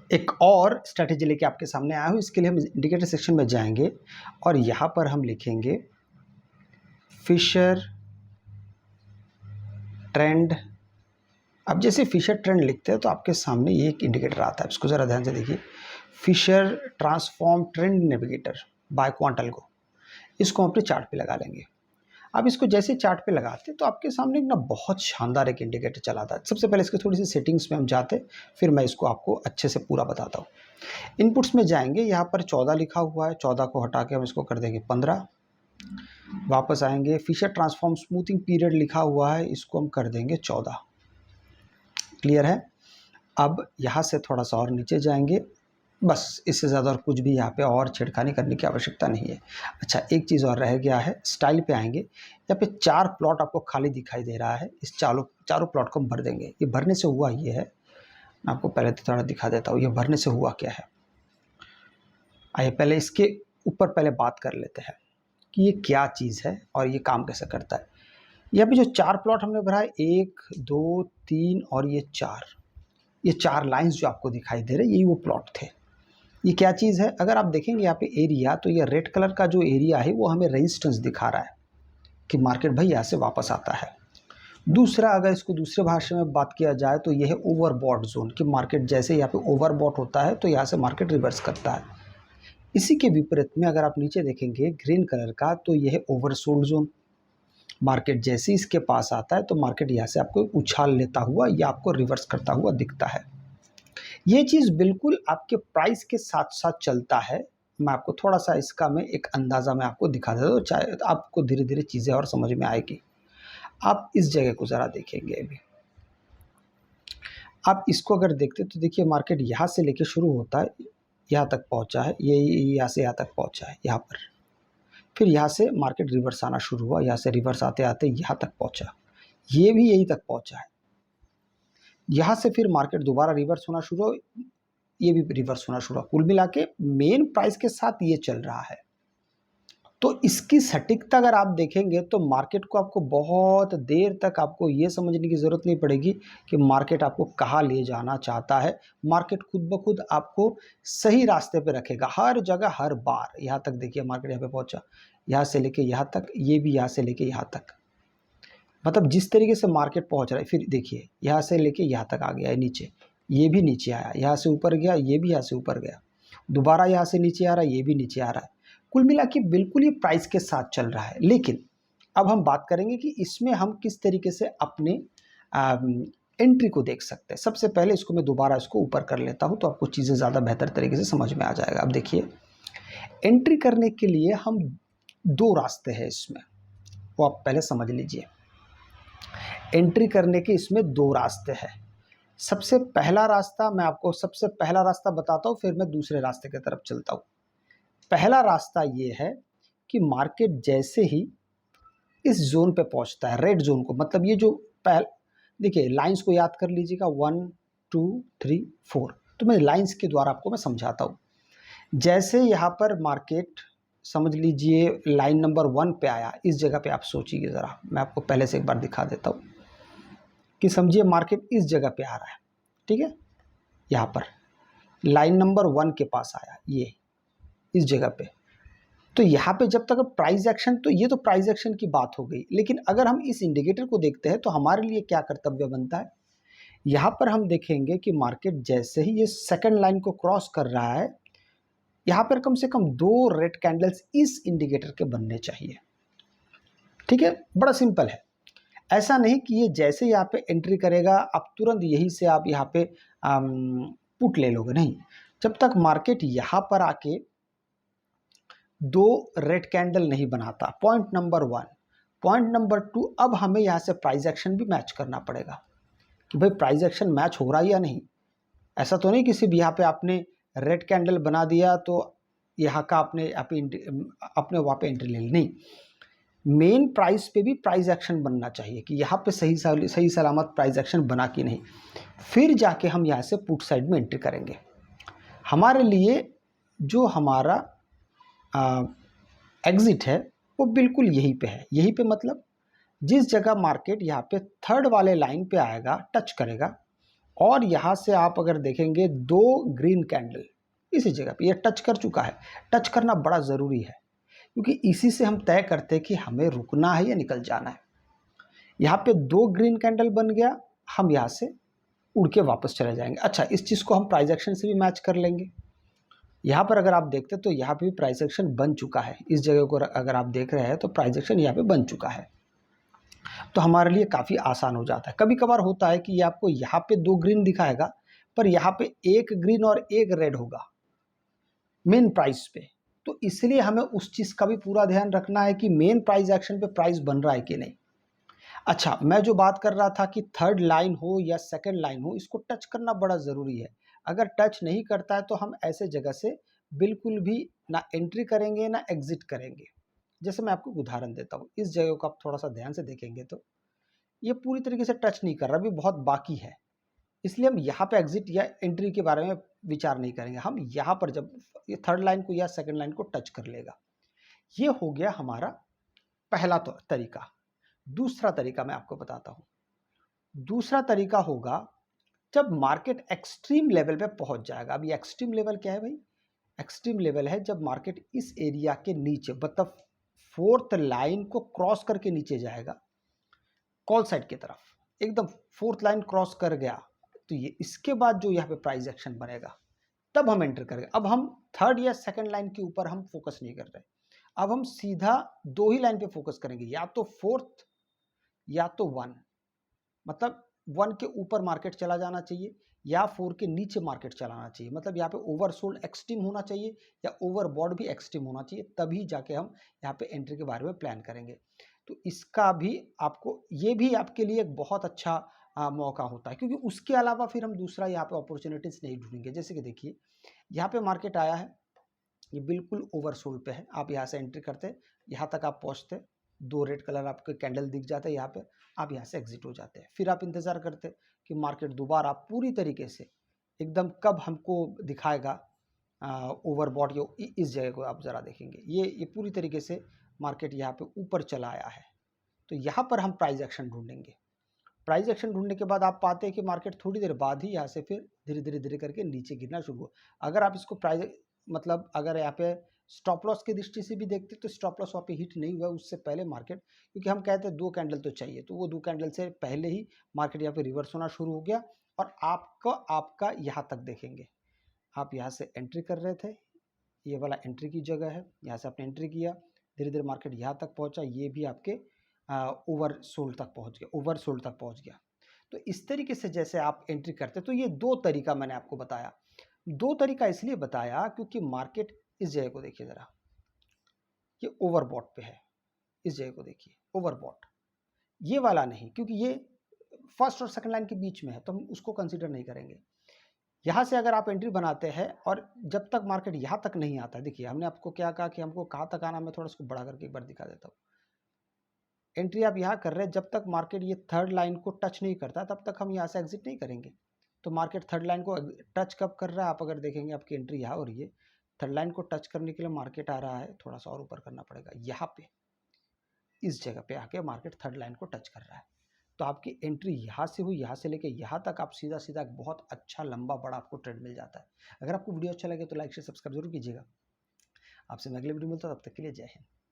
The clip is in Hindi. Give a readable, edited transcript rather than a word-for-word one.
एक और स्ट्रैटेजी लेके आपके सामने आया हूँ। इसके लिए हम इंडिकेटर सेक्शन में जाएंगे और यहाँ पर हम लिखेंगे फिशर ट्रेंड। अब जैसे फिशर ट्रेंड लिखते हैं तो आपके सामने ये एक इंडिकेटर आता है, इसको ज़रा ध्यान से देखिए, Fisher transform trend navigator by QuantAlgo. इसको हम अपने चार्ट पे लगा लेंगे। अब इसको जैसे चार्ट पे लगाते हैं तो आपके सामने एक ना बहुत शानदार एक इंडिकेटर चला आता है। सबसे पहले इसके थोड़ी सी सेटिंग्स में हम जाते, फिर मैं इसको आपको अच्छे से पूरा बताता हूँ। इनपुट्स में जाएंगे, यहाँ पर 14 लिखा हुआ है, 14 को हटा के हम इसको कर देंगे 15। वापस आएंगे, फिशर ट्रांसफॉर्म स्मूथिंग पीरियड लिखा हुआ है, इसको हम कर देंगे 14। क्लियर है। अब यहाँ से थोड़ा सा और नीचे जाएंगे, बस इससे ज़्यादा और कुछ भी यहाँ पे और छेड़खानी करने की आवश्यकता नहीं है। अच्छा, एक चीज़ और रह गया है, स्टाइल पे आएंगे, यहाँ पे 4 प्लॉट आपको खाली दिखाई दे रहा है। इस चारों प्लॉट को हम भर देंगे। ये भरने से हुआ ये है, मैं आपको पहले तो थोड़ा दिखा देता हूँ ये भरने से हुआ क्या है। आइए पहले इसके ऊपर पहले बात कर लेते हैं कि ये क्या चीज़ है और ये काम कैसे करता है। यहाँ पे जो 4 प्लॉट हमने भरा है, 1 2 3 और ये 4, ये 4 लाइन्स जो आपको दिखाई दे रहे हैं यही वो प्लॉट थे। ये क्या चीज़ है, अगर आप देखेंगे यहाँ पे एरिया, तो ये रेड कलर का जो एरिया है वो हमें रेजिस्टेंस दिखा रहा है कि मार्केट भाई यहाँ से वापस आता है। दूसरा, अगर इसको दूसरे भाषा में बात किया जाए तो यह है ओवरबॉट जोन, कि मार्केट जैसे यहाँ पे ओवरबॉट होता है तो यहाँ से मार्केट रिवर्स करता है। इसी के विपरीत में अगर आप नीचे देखेंगे ग्रीन कलर का, तो यह है ओवरसोल्ड जोन। मार्केट जैसे इसके पास आता है तो मार्केट यहाँ से आपको उछाल लेता हुआ या आपको रिवर्स करता हुआ दिखता है। ये चीज़ बिल्कुल आपके प्राइस के साथ साथ चलता है। मैं आपको थोड़ा सा इसका मैं एक अंदाज़ा मैं आपको दिखा देता हूँ, चाहे आपको धीरे धीरे चीज़ें और समझ में आएगी। आप इस जगह को ज़रा देखेंगे अभी, आप इसको अगर देखते तो देखिए मार्केट यहाँ से लेके शुरू होता है, यहाँ तक पहुँचा है, ये यहाँ से यहाँ तक पहुँचा है यहाँ पर। फिर यहाँ से मार्केट रिवर्स आना शुरू हुआ, यहाँ से रिवर्स आते आते यहाँ तक पहुँचा, ये भी यहीं तक पहुँचा है। यहाँ से फिर मार्केट दोबारा रिवर्स होना शुरू हो, ये भी रिवर्स होना शुरू हुआ। कुल मिला के मेन प्राइस के साथ ये चल रहा है। तो इसकी सटीकता अगर आप देखेंगे तो मार्केट को आपको बहुत देर तक आपको ये समझने की ज़रूरत नहीं पड़ेगी कि मार्केट आपको कहाँ ले जाना चाहता है। मार्केट खुद ब खुद आपको सही रास्ते पे रखेगा हर जगह हर बार। यहाँ तक देखिए मार्केट यहाँ पे पहुँचा, यहाँ से लेके यहाँ तक, ये भी यहाँ से लेके यहाँ तक, मतलब जिस तरीके से मार्केट पहुँच रहा है। फिर देखिए यहाँ से लेके यहाँ तक आ गया है नीचे, ये भी नीचे आया, यहाँ से ऊपर गया, ये भी यहाँ से ऊपर गया, दोबारा यहाँ से नीचे आ रहा है, ये भी नीचे आ रहा है। कुल मिला के बिल्कुल ये प्राइस के साथ चल रहा है। लेकिन अब हम बात करेंगे कि इसमें हम किस तरीके से अपने एंट्री को देख सकते हैं। सबसे पहले इसको मैं दोबारा इसको ऊपर कर लेता हूँ तो आपको चीज़ें ज़्यादा बेहतर तरीके से समझ में आ जाएगा। अब देखिए, एंट्री करने के लिए हम 2 रास्ते हैं इसमें, वो आप पहले समझ लीजिए। एंट्री करने के इसमें 2 रास्ते हैं। सबसे पहला रास्ता, मैं आपको सबसे पहला रास्ता बताता हूँ, फिर मैं दूसरे रास्ते की तरफ चलता हूँ। पहला रास्ता ये है कि मार्केट जैसे ही इस जोन पे पहुंचता है, रेड जोन को, मतलब ये जो देखिए लाइंस को याद कर लीजिएगा, 1 2 3 4, तो मैं लाइंस के द्वारा आपको मैं समझाता हूँ। जैसे यहाँ पर मार्केट समझ लीजिए लाइन नंबर 1 पे आया, इस जगह पे आप सोचिए ज़रा, मैं आपको पहले से एक बार दिखा देता हूँ कि समझिए मार्केट इस जगह पे आ रहा है, ठीक है, यहाँ पर लाइन नंबर 1 के पास आया, ये इस जगह पे। तो यहाँ पे जब तक प्राइस एक्शन, तो ये तो प्राइस एक्शन की बात हो गई। लेकिन अगर हम इस इंडिकेटर को देखते हैं तो हमारे लिए क्या कर्तव्य बनता है, यहाँ पर हम देखेंगे कि मार्केट जैसे ही ये सेकंड लाइन को क्रॉस कर रहा है, यहाँ पर कम से कम 2 रेड कैंडल्स इस इंडिकेटर के बनने चाहिए। ठीक है, बड़ा सिंपल है। ऐसा नहीं कि ये जैसे यहाँ पे एंट्री करेगा आप तुरंत यही से आप यहाँ पे पुट ले लोगे, नहीं। जब तक मार्केट यहाँ पर आके 2 रेड कैंडल नहीं बनाता, पॉइंट नंबर 1। पॉइंट नंबर 2, अब हमें यहाँ से प्राइस एक्शन भी मैच करना पड़ेगा कि भाई प्राइस एक्शन मैच हो रहा है या नहीं। ऐसा तो नहीं कि सिर्फ यहाँ पे आपने रेड कैंडल बना दिया तो यहाँ का अपने वहाँ पे एंट्री ले ली, नहीं। मेन प्राइस पे भी प्राइस एक्शन बनना चाहिए कि यहाँ पे सही सलामत प्राइस एक्शन बना कि नहीं, फिर जाके हम यहाँ से पुट साइड में एंट्री करेंगे। हमारे लिए जो हमारा एग्जिट है वो बिल्कुल यहीं पे है। यहीं पे मतलब जिस जगह मार्केट यहाँ पे थर्ड वाले लाइन पे आएगा, टच करेगा, और यहाँ से आप अगर देखेंगे 2 ग्रीन कैंडल इसी जगह पे ये टच कर चुका है। टच करना बड़ा ज़रूरी है क्योंकि इसी से हम तय करते हैं कि हमें रुकना है या निकल जाना है। यहाँ पे 2 ग्रीन कैंडल बन गया, हम यहाँ से उड़ के वापस चले जाएंगे। अच्छा, इस चीज़ को हम प्राइस एक्शन से भी मैच कर लेंगे। यहाँ पर अगर आप देखते तो यहाँ पे भी प्राइस एक्शन बन चुका है। इस जगह को अगर आप देख रहे हैं तो प्राइस एक्शन यहाँ पे बन चुका है, तो हमारे लिए काफ़ी आसान हो जाता है। कभी कभार होता है कि ये आपको यहाँ पे 2 ग्रीन दिखाएगा पर यहाँ पे 1 ग्रीन और 1 रेड होगा मेन प्राइस पे, तो इसलिए हमें उस चीज़ का भी पूरा ध्यान रखना है कि मेन प्राइस एक्शन पे प्राइस बन रहा है कि नहीं। अच्छा, मैं जो बात कर रहा था कि थर्ड लाइन हो या सेकंड लाइन हो, इसको टच करना बड़ा ज़रूरी है। अगर टच नहीं करता है तो हम ऐसे जगह से बिल्कुल भी ना एंट्री करेंगे ना एग्जिट करेंगे। जैसे मैं आपको उदाहरण देता हूँ, इस जगह को आप थोड़ा सा ध्यान से देखेंगे तो ये पूरी तरीके से टच नहीं कर रहा, अभी बहुत बाकी है, इसलिए हम यहाँ पे एग्जिट या एंट्री के बारे में विचार नहीं करेंगे। हम यहाँ पर जब ये थर्ड लाइन को या सेकंड लाइन को टच कर लेगा, ये हो गया हमारा पहला तरीका। दूसरा तरीका मैं आपको बताता हूँ। दूसरा तरीका होगा जब मार्केट एक्सट्रीम लेवल पे पहुंच जाएगा। अभी एक्सट्रीम लेवल क्या है भाई? एक्सट्रीम लेवल है जब मार्केट इस एरिया के नीचे, मतलब फोर्थ लाइन को क्रॉस करके नीचे जाएगा कॉल साइड की तरफ, एकदम फोर्थ लाइन क्रॉस कर गया, तो ये इसके बाद जो यहाँ पे प्राइस एक्शन बनेगा तब हम एंटर करेंगे। अब हम थर्ड या सेकंड लाइन के ऊपर हम फोकस नहीं कर रहे, अब हम सीधा 2 ही लाइन पे फोकस करेंगे, या तो फोर्थ या तो 1, मतलब 1 के ऊपर मार्केट चला जाना चाहिए या 4 के नीचे मार्केट चलाना चाहिए। मतलब यहाँ पे ओवरसोल्ड एक्सट्रीम होना चाहिए या ओवरबॉट भी एक्सट्रीम होना चाहिए, तभी जाके हम यहाँ पे एंट्री के बारे में प्लान करेंगे। तो इसका भी आपको, ये भी आपके लिए एक बहुत अच्छा मौका होता है, क्योंकि उसके अलावा फिर हम दूसरा यहाँ पे अपॉर्चुनिटीज नहीं ढूंढेंगे। जैसे कि देखिए, यहाँ पे मार्केट आया है, ये बिल्कुल ओवरसोल्ड पे है, आप यहाँ से एंट्री करते, यहाँ तक आप पहुँचते, 2 रेड कलर आपके कैंडल दिख जाते हैं यहाँ पे, आप यहाँ से एग्जिट हो जाते हैं। फिर आप इंतज़ार करते कि मार्केट दोबारा पूरी तरीके से एकदम कब हमको दिखाएगा ओवरबॉट। ये इस जगह को आप ज़रा देखेंगे, ये पूरी तरीके से मार्केट यहाँ पे ऊपर चला आया है, तो यहाँ पर हम प्राइस एक्शन ढूंढेंगे। प्राइस एक्शन ढूंढने के बाद आप पाते हैं कि मार्केट थोड़ी देर बाद ही यहाँ से फिर धीरे धीरे धीरे करके नीचे गिरना शुरू हो। अगर आप इसको प्राइस, मतलब अगर यहाँ पे स्टॉप लॉस की दृष्टि से भी देखते तो स्टॉप लॉस वहाँ पे हिट नहीं हुआ उससे पहले मार्केट, क्योंकि हम कहते हैं 2 कैंडल तो चाहिए, तो वो 2 कैंडल से पहले ही मार्केट यहाँ पे रिवर्स होना शुरू हो गया और आपका यहाँ तक देखेंगे, आप यहाँ से एंट्री कर रहे थे, ये वाला एंट्री की जगह है, यहाँ से आपने एंट्री किया, धीरे धीरे मार्केट यहाँ तक पहुँचा, ये भी आपके ओवरसोल्ड तक पहुँच गया, ओवरसोल्ड तक पहुँच गया। तो इस तरीके से जैसे आप एंट्री करते, तो ये 2 तरीका मैंने आपको बताया। 2 तरीका इसलिए बताया क्योंकि मार्केट, इस जगह को देखिए ज़रा, ये ओवरबॉट पे है, इस जगह को देखिए ओवरबॉट, ये वाला नहीं, क्योंकि ये फर्स्ट और सेकंड लाइन के बीच में है, तो हम उसको कंसीडर नहीं करेंगे। यहाँ से अगर आप एंट्री बनाते हैं और जब तक मार्केट यहाँ तक नहीं आता, देखिए हमने आपको क्या कहा कि हमको कहाँ तक आना, मैं थोड़ा इसको बड़ा करके एक बार दिखा देता हूँ। एंट्री आप यहाँ कर रहे हैं, जब तक मार्केट ये थर्ड लाइन को टच नहीं करता तब तक हम यहाँ से एग्जिट नहीं करेंगे। तो मार्केट थर्ड लाइन को टच कब कर रहा है, आप अगर देखेंगे आपकी एंट्री यहाँ हो रही है, थर्ड लाइन को टच करने के लिए मार्केट आ रहा है, थोड़ा सा और ऊपर करना पड़ेगा, यहाँ पे इस जगह पे आके मार्केट थर्ड लाइन को टच कर रहा है, तो आपकी एंट्री यहाँ से हुई, यहाँ से लेके यहाँ तक आप सीधा सीधा एक बहुत अच्छा लंबा बड़ा आपको ट्रेड मिल जाता है। अगर आपको वीडियो अच्छा लगे तो लाइक शेयर सब्सक्राइब जरूर कीजिएगा। आपसे मैं अगले वीडियो मिलता हूँ, तब तक के लिए जय हिंद।